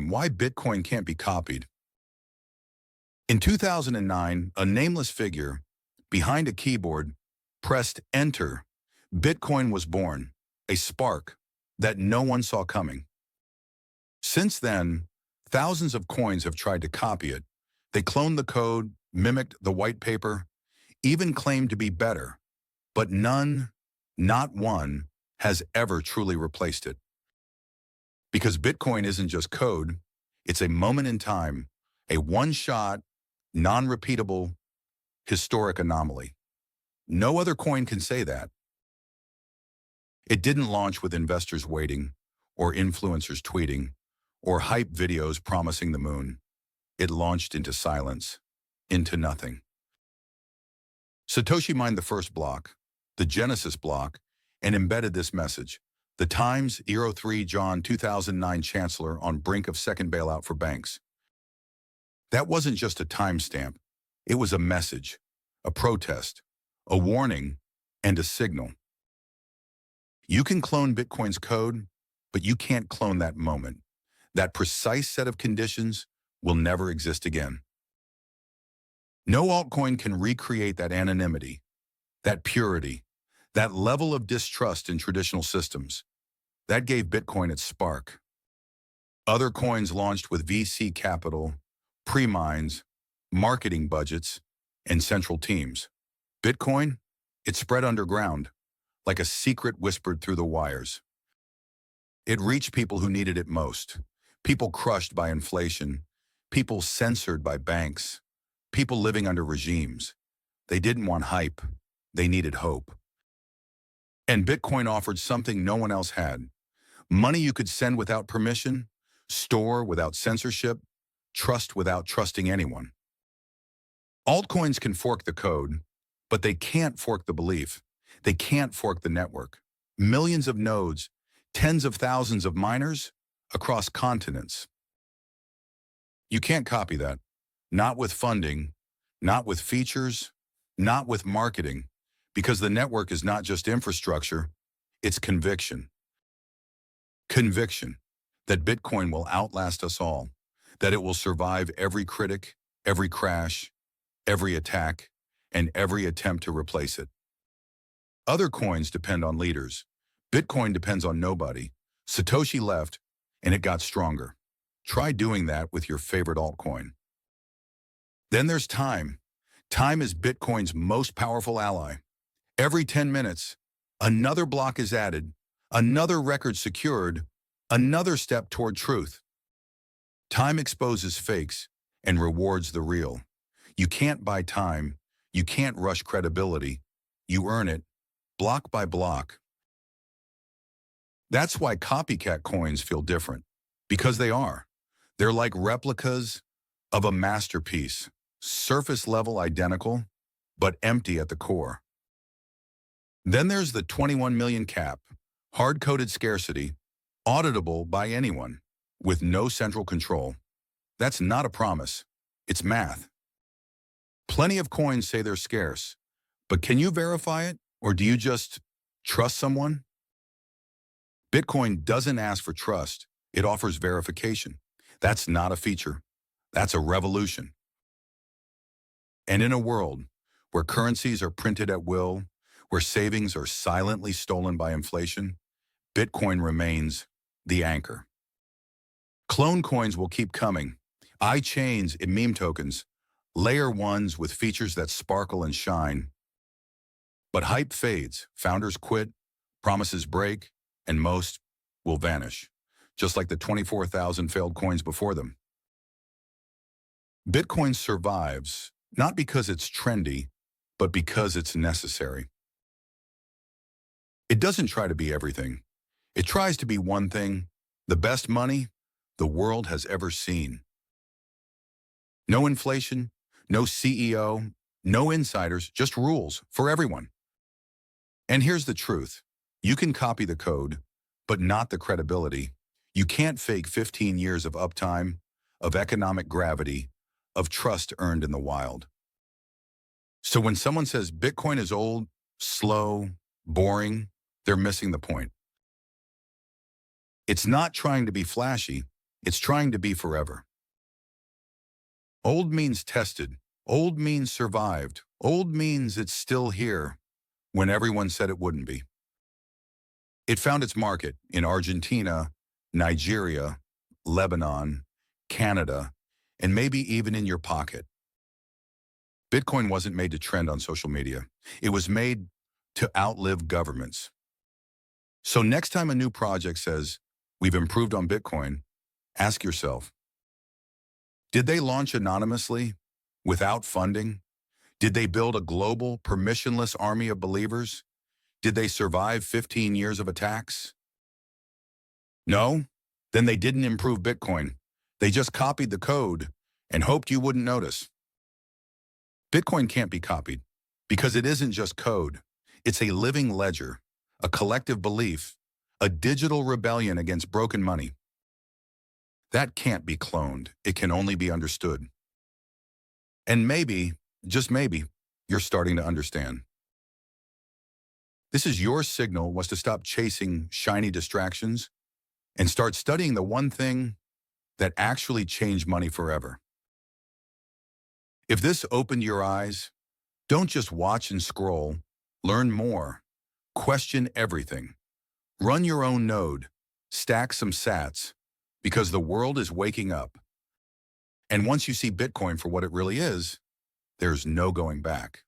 reason why Bitcoin can't be copied. In 2009, a nameless figure behind a keyboard pressed enter. Bitcoin was born, a spark that no one saw coming. Since then, thousands of coins have tried to copy it. They cloned the code, mimicked the white paper, even claimed to be better, but none, not one, has ever truly replaced it. Because Bitcoin isn't just code, it's a moment in time, a one-shot, non-repeatable, historic anomaly. No other coin can say that. It didn't launch with investors waiting, or influencers tweeting, or hype videos promising the moon. It launched into silence, into nothing. Satoshi mined the first block, the Genesis block, and embedded this message. The Times, 03 John 2009 Chancellor on brink of second bailout for banks. That wasn't just a timestamp. It was a message, a protest, a warning, and a signal. You can clone Bitcoin's code, but you can't clone that moment. That precise set of conditions will never exist again. No altcoin can recreate that anonymity, that purity, that level of distrust in traditional systems. That gave Bitcoin its spark. Other coins launched with VC capital, pre-mines, marketing budgets, and central teams. Bitcoin, it spread underground, like a secret whispered through the wires. It reached people who needed it most. People crushed by inflation, people censored by banks, people living under regimes. They didn't want hype, they needed hope. And Bitcoin offered something no one else had. Money you could send without permission, store without censorship, trust without trusting anyone. Altcoins can fork the code, but they can't fork the belief. They can't fork the network. Millions of nodes, tens of thousands of miners across continents. You can't copy that. Not with funding, not with features, not with marketing, because the network is not just infrastructure, it's conviction. Conviction that Bitcoin will outlast us all, that it will survive every critic, every crash, every attack, and every attempt to replace it. Other coins depend on leaders. Bitcoin depends on nobody. Satoshi left, and it got stronger. Try doing that with your favorite altcoin. Then there's time. Time is Bitcoin's most powerful ally. Every 10 minutes, another block is added, another record secured, another step toward truth. Time exposes fakes and rewards the real. You can't buy time. You can't rush credibility. You earn it, block by block. That's why copycat coins feel different, because they are. They're like replicas of a masterpiece, surface level identical, but empty at the core. Then there's the 21 million cap, hard-coded scarcity, auditable by anyone, with no central control. That's not a promise, it's math. Plenty of coins say they're scarce, but can you verify it, or do you just trust someone? Bitcoin doesn't ask for trust, it offers verification. That's not a feature, that's a revolution. And in a world where currencies are printed at will, where savings are silently stolen by inflation, Bitcoin remains the anchor. Clone coins will keep coming. iChains and meme tokens, layer ones with features that sparkle and shine. But hype fades, founders quit, promises break, and most will vanish, just like the 24,000 failed coins before them. Bitcoin survives, not because it's trendy, but because it's necessary. It doesn't try to be everything. It tries to be one thing, the best money the world has ever seen. No inflation, no CEO, no insiders, just rules for everyone. And here's the truth. You can copy the code, but not the credibility. You can't fake 15 years of uptime, of economic gravity, of trust earned in the wild. So when someone says Bitcoin is old, slow, boring, they're missing the point. It's not trying to be flashy. It's trying to be forever. Old means tested. Old means survived. Old means it's still here when everyone said it wouldn't be. It found its market in Argentina, Nigeria, Lebanon, Canada, and maybe even in your pocket. Bitcoin wasn't made to trend on social media. It was made to outlive governments. So next time a new project says, we've improved on Bitcoin, ask yourself, did they launch anonymously, without funding? Did they build a global, permissionless army of believers? Did they survive 15 years of attacks? No? Then they didn't improve Bitcoin. They just copied the code and hoped you wouldn't notice. Bitcoin can't be copied because it isn't just code. It's a living ledger, a collective belief, a digital rebellion against broken money. That can't be cloned. It can only be understood. And maybe, just maybe, you're starting to understand. This is your signal was to stop chasing shiny distractions and start studying the one thing that actually changed money forever. If this opened your eyes, don't just watch and scroll. Learn more. Question everything. Run your own node. Stack some sats, because the world is waking up. And once you see Bitcoin for what it really is, there's no going back.